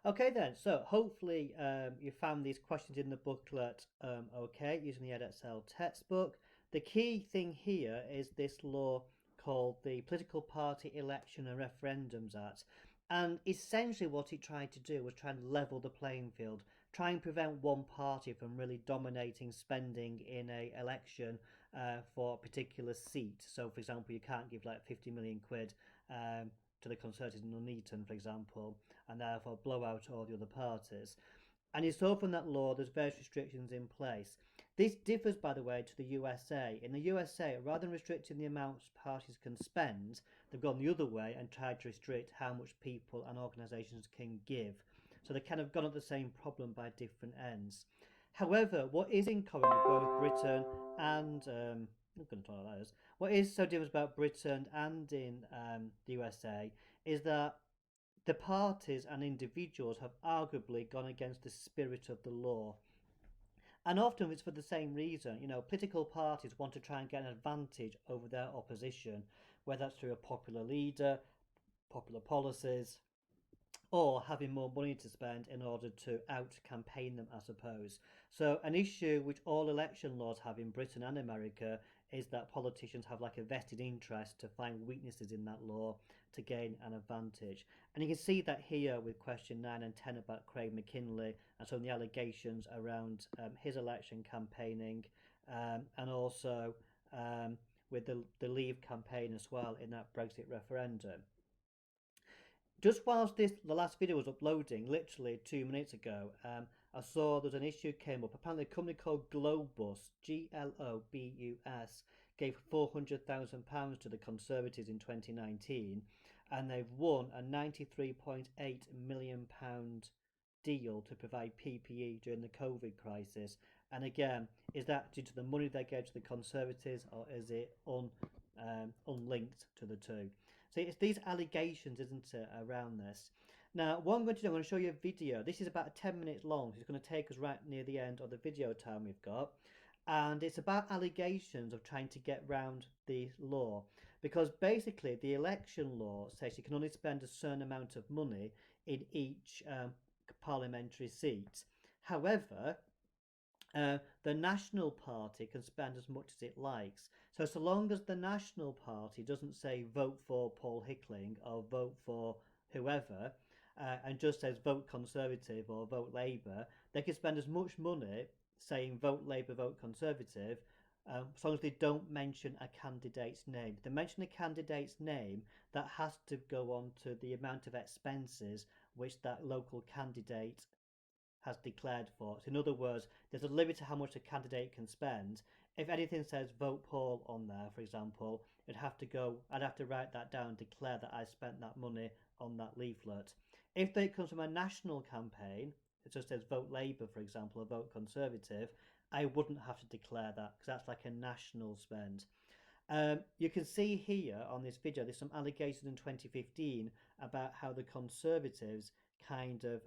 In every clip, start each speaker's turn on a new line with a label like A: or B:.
A: Okay then, so hopefully you found these questions in the booklet okay, using the Edexcel textbook. The key thing here is this law called the Political Party Election and Referendums Act. And essentially what it tried to do was try and level the playing field, try and prevent one party from really dominating spending in a election for a particular seat. So for example, you can't give like 50 million quid to the Conservatives in Nuneaton, for example, and therefore blow out all the other parties. And you saw from that law there's various restrictions in place. This differs, by the way, to the USA. In the USA, rather than restricting the amounts parties can spend, they've gone the other way and tried to restrict how much people and organisations can give. So they've kind of gone at the same problem by different ends. However, what is in common with both Britain and I'm going to talk about those. What is so different about Britain and in the USA is that the parties and individuals have arguably gone against the spirit of the law. And often it's for the same reason. You know, political parties want to try and get an advantage over their opposition, whether that's through a popular leader, popular policies, or having more money to spend in order to out campaign them, I suppose. So, an issue which all election laws have in Britain and America is that politicians have like a vested interest to find weaknesses in that law to gain an advantage. And you can see that here with question 9 and 10 about Craig McKinley and some of the allegations around his election campaigning, and also with the Leave campaign as well in that Brexit referendum. Just whilst the last video was uploading, literally 2 minutes ago, I saw there's an issue came up. Apparently, a company called Globus, Globus, gave £400,000 to the Conservatives in 2019, and they've won a £93.8 million deal to provide PPE during the COVID crisis. And again, is that due to the money they gave to the Conservatives, or is it unlinked to the two? So it's these allegations, isn't it, around this. Now, what I'm going to do, I'm going to show you a video. This is about 10 minutes long. So it's going to take us right near the end of the video time we've got. And it's about allegations of trying to get round the law. Because basically, the election law says you can only spend a certain amount of money in each parliamentary seat. However, the National Party can spend as much as it likes. So long as the National Party doesn't say vote for Paul Hickling or vote for whoever, and just says vote Conservative or vote Labour, they can spend as much money saying vote Labour, vote Conservative, as long as they don't mention a candidate's name. If they mention a candidate's name, that has to go on to the amount of expenses which that local candidate has declared for. So in other words, there's a limit to how much a candidate can spend. If anything says vote Paul on there, for example, I'd have to write that down, declare that I spent that money on that leaflet. If it comes from a national campaign, it just says vote Labour, for example, or vote Conservative, I wouldn't have to declare that because that's like a national spend. You can see here on this video, there's some allegations in 2015 about how the Conservatives kind of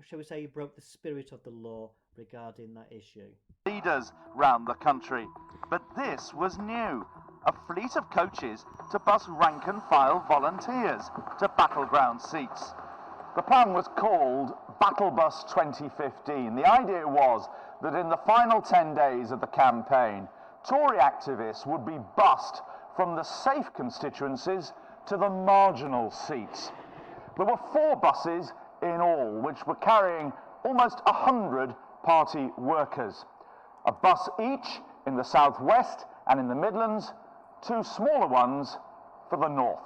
A: shall we say, broke the spirit of the law regarding that issue.
B: Leaders round the country, but this was new. A fleet of coaches to bus rank and file volunteers to battleground seats. The plan was called Battle Bus 2015. The idea was that in the final 10 days of the campaign, Tory activists would be bussed from the safe constituencies to the marginal seats. There were 4 buses in all, which were carrying almost 100 party workers. A bus each in the southwest and in the Midlands, 2 smaller ones for the north.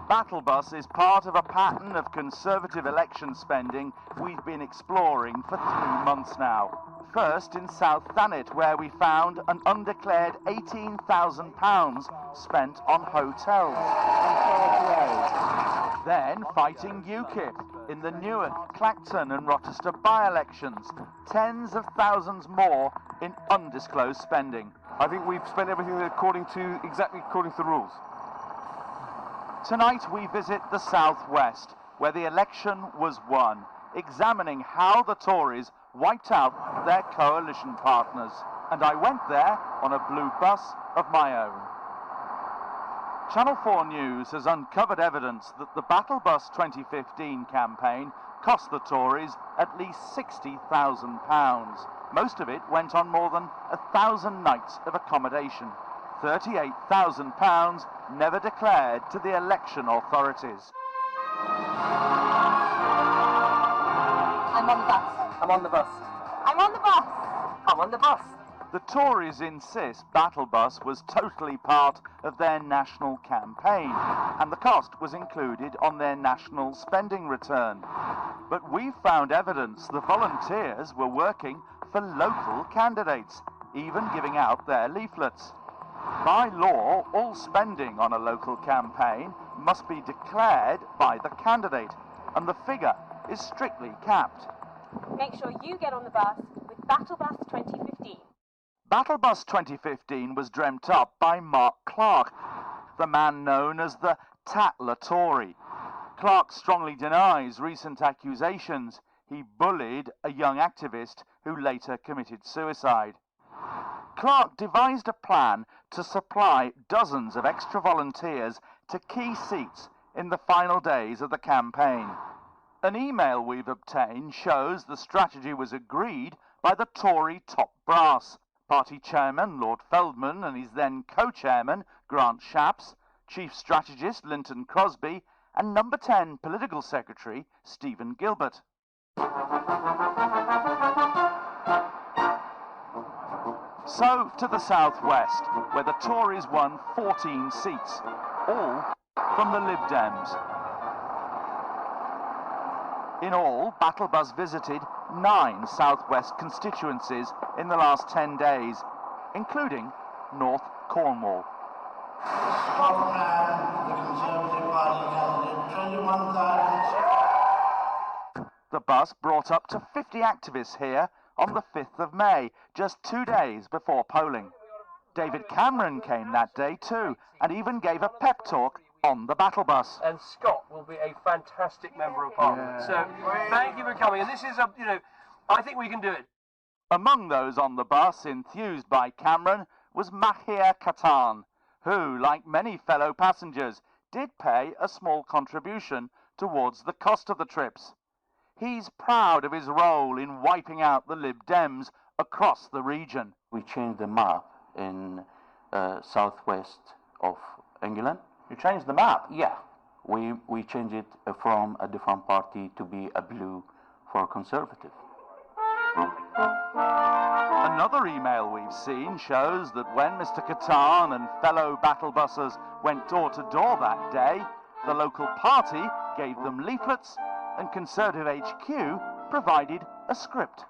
B: Battle Bus is part of a pattern of Conservative election spending we've been exploring for 3 months now. First in South Thanet, where we found an undeclared £18,000 spent on hotels. Then fighting UKIP in the Newark, Clacton and Rochester by-elections. Tens of thousands more in undisclosed spending.
C: I think we've spent everything exactly according to the rules.
B: Tonight we visit the Southwest, where the election was won, examining how the Tories wiped out their coalition partners. And I went there on a blue bus of my own. Channel 4 News has uncovered evidence that the Battle Bus 2015 campaign cost the Tories at least £60,000. Most of it went on more than 1,000 nights of accommodation. £38,000 never declared to the election authorities.
D: I'm on the bus.
E: I'm on the bus.
D: I'm on the bus.
E: I'm on the bus.
B: The Tories insist Battle Bus was totally part of their national campaign, and the cost was included on their national spending return. But we found evidence the volunteers were working for local candidates, even giving out their leaflets. By law, all spending on a local campaign must be declared by the candidate, and the figure is strictly capped.
D: Make sure you get on the bus with Battle Bus 2015.
B: Battle Bus 2015 was dreamt up by Mark Clark, the man known as the Tatler Tory. Clark strongly denies recent accusations. He bullied a young activist who later committed suicide. Clark devised a plan to supply dozens of extra volunteers to key seats in the final days of the campaign. An email we've obtained shows the strategy was agreed by the Tory top brass. Party chairman Lord Feldman and his then co-chairman Grant Shapps, chief strategist Linton Crosby, and number 10 political secretary Stephen Gilbert. So to the southwest, where the Tories won 14 seats, all from the Lib Dems. In all, Battle Bus visited 9 southwest constituencies in the last 10 days, including North Cornwall.
F: Scotland, the Conservative Party candidate, 21,000.
B: The bus brought up to 50 activists here on the 5th of May, just 2 days before polling. David Cameron came that day too, and even gave a pep talk on the Battle Bus.
E: And Scott will be a fantastic member of Parliament. So thank you for coming. And this is I think we can do it.
B: Among those on the bus enthused by Cameron was Mahir Katan, who, like many fellow passengers, did pay a small contribution towards the cost of the trips. He's proud of his role in wiping out the Lib Dems across the region.
G: We changed the map in southwest of England.
B: You changed the map?
G: Yeah, we changed it from a different party to be a blue for Conservative.
B: Another email we've seen shows that when Mr. Katan and fellow battle bussers went door to door that day, the local party gave them leaflets and Conservative HQ provided a script.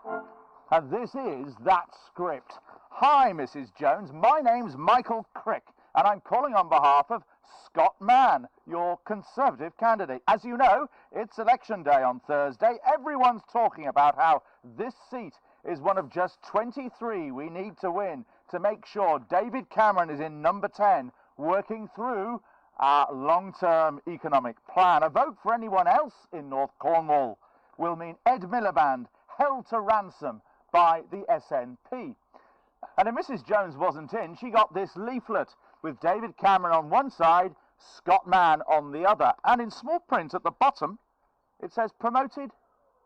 B: And this is that script. Hi, Mrs. Jones. My name's Michael Crick, and I'm calling on behalf of Scott Mann, your Conservative candidate. As you know, it's election day on Thursday. Everyone's talking about how this seat is one of just 23 we need to win to make sure David Cameron is in number 10, working through our long-term economic plan. A vote for anyone else in North Cornwall will mean Ed Miliband held to ransom by the SNP. And if Mrs. Jones wasn't in, she got this leaflet with David Cameron on one side, Scott Mann on the other. And in small print at the bottom, it says promoted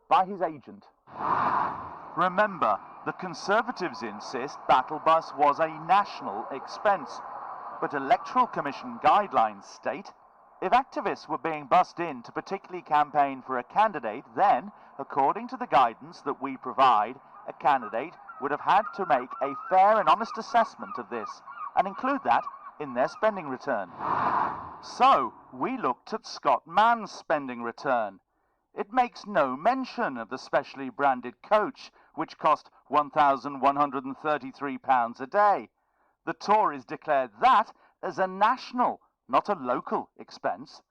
B: by his agent. Remember, the Conservatives insist Battle Bus was a national expense. But Electoral Commission guidelines state if activists were being bussed in to particularly campaign for a candidate, then, according to the guidance that we provide, a candidate would have had to make a fair and honest assessment of this and include that in their spending return. So, we looked at Scott Mann's spending return. It makes no mention of the specially branded coach, which cost £1,133 a day. The Tories declared that as a national, not a local expense.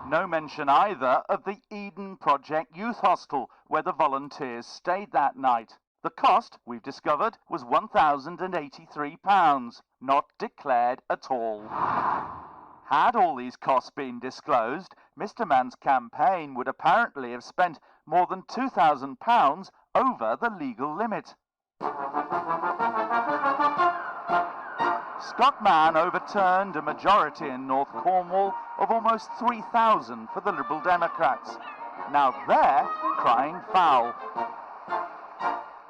B: No mention either of the Eden Project Youth Hostel, where the volunteers stayed that night. The cost, we've discovered, was £1,083, not declared at all. Had all these costs been disclosed, Mr. Mann's campaign would apparently have spent more than £2,000 over the legal limit. Scott Mann overturned a majority in North Cornwall of almost 3,000 for the Liberal Democrats. Now they're crying foul.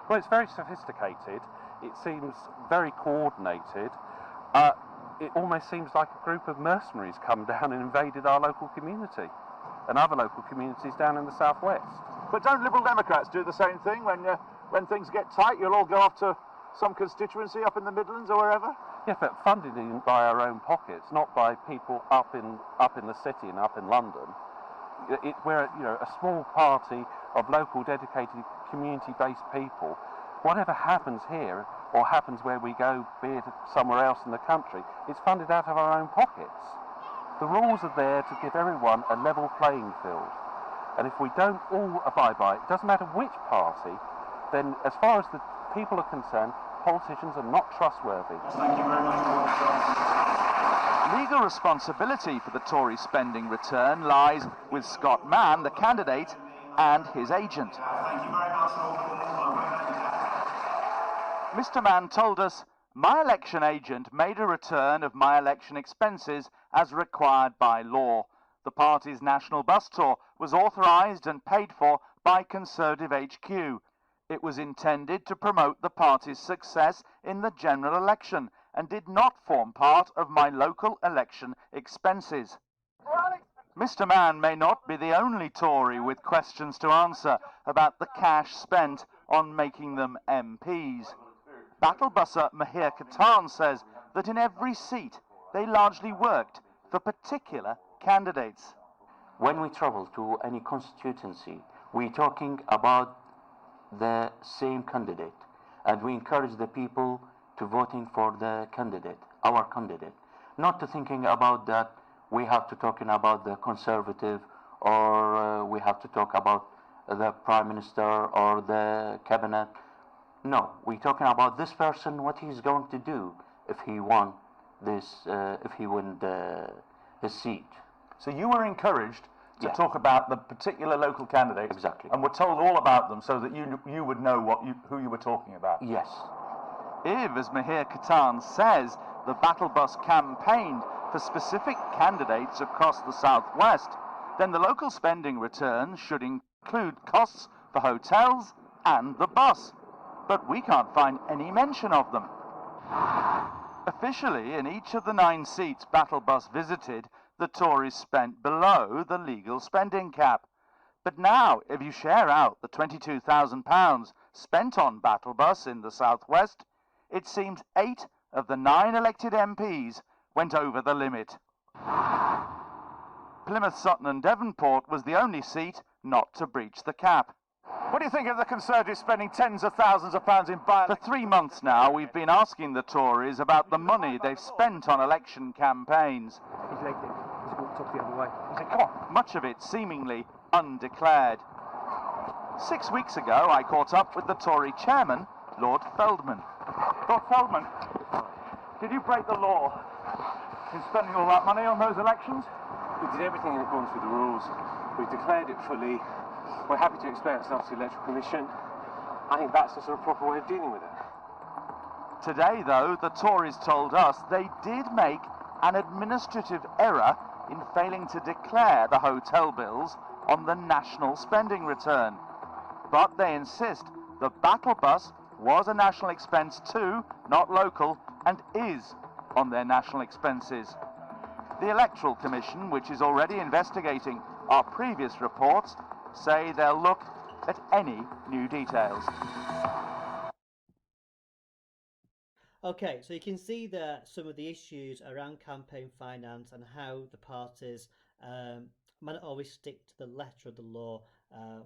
H: Well, it's very sophisticated. It seems very coordinated. It almost seems like a group of mercenaries come down and invaded our local community and other local communities down in the southwest.
C: But don't Liberal Democrats do the same thing when things get tight? You'll all go off to some constituency up in the Midlands or wherever?
H: Yeah, but funded by our own pockets, not by people up in the city and up in London. We're a small party of local, dedicated, community-based people. Whatever happens here or happens where we go, be it somewhere else in the country, it's funded out of our own pockets. The rules are there to give everyone a level playing field. And if we don't all abide by it, it doesn't matter which party, then as far as the people are concerned, politicians are not trustworthy.
F: Thank you very much.
B: Legal responsibility for the Tory spending return lies with Scott Mann, the candidate, and his agent.
F: Thank you very much.
B: Mr. Mann told us, my election agent made a return of my election expenses as required by law. The party's national bus tour was authorised and paid for by Conservative HQ. It was intended to promote the party's success in the general election and did not form part of my local election expenses. Mr. Mann may not be the only Tory with questions to answer about the cash spent on making them MPs. Battlebusser Mahir Katan says that in every seat they largely worked for particular candidates.
G: When we travel to any constituency, we're talking about the same candidate, and we encourage the people to voting for the candidate, our candidate, not to thinking about that we have to talking about the Conservative or we have to talk about the Prime Minister or the Cabinet. No, we're talking about this person, what he's going to do if he won this, if he win his seat.
C: So you were encouraged to
G: Yeah.
C: talk about the particular local candidates,
G: Exactly.
C: and were told all about them so that you would know who you were talking about.
G: Yes.
B: If, as Mahir Katan says, the Battle Bus campaigned for specific candidates across the southwest, then the local spending return should include costs for hotels and the bus. But we can't find any mention of them. Officially, in each of the 9 seats Battle Bus visited, the Tories spent below the legal spending cap. But now, if you share out the £22,000 spent on Battle Bus in the southwest, it seems 8 of the 9 elected MPs went over the limit. Plymouth, Sutton and Devonport was the only seat not to breach the cap.
C: What do you think of the Conservatives spending tens of thousands of pounds in
B: For 3 months now, we've been asking the Tories about the money they've spent on election campaigns.
E: He's legged it. He's walked off the other way.
C: He said, come on.
B: Much of it seemingly undeclared. 6 weeks ago, I caught up with the Tory chairman, Lord Feldman.
C: Lord Feldman, did you break the law in spending all that money on those elections?
E: We did everything in accordance with the rules. We've declared it fully. We're happy to explain ourselves to the Electoral Commission. I think that's the sort of proper way of dealing with it.
B: Today, though, the Tories told us they did make an administrative error in failing to declare the hotel bills on the national spending return. But they insist the Battle Bus was a national expense too, not local, and is on their national expenses. The Electoral Commission, which is already investigating our previous reports, say they'll look at any new details.
A: Okay, so you can see that some of the issues around campaign finance and how the parties might not always stick to the letter of the law,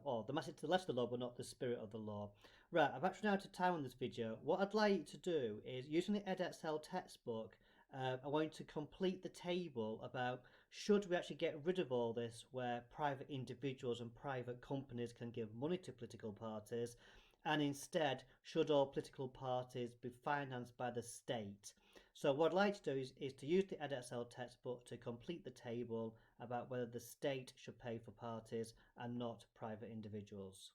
A: or they might stick to the letter of the law but not the spirit of the law. Right, I've actually run out of time on this video. What I'd like you to do is, using the Edexcel textbook, I want you to complete the table about should we actually get rid of all this where private individuals and private companies can give money to political parties, and instead should all political parties be financed by the state. So what I'd like to do is to use the Edexcel textbook to complete the table about whether the state should pay for parties and not private individuals.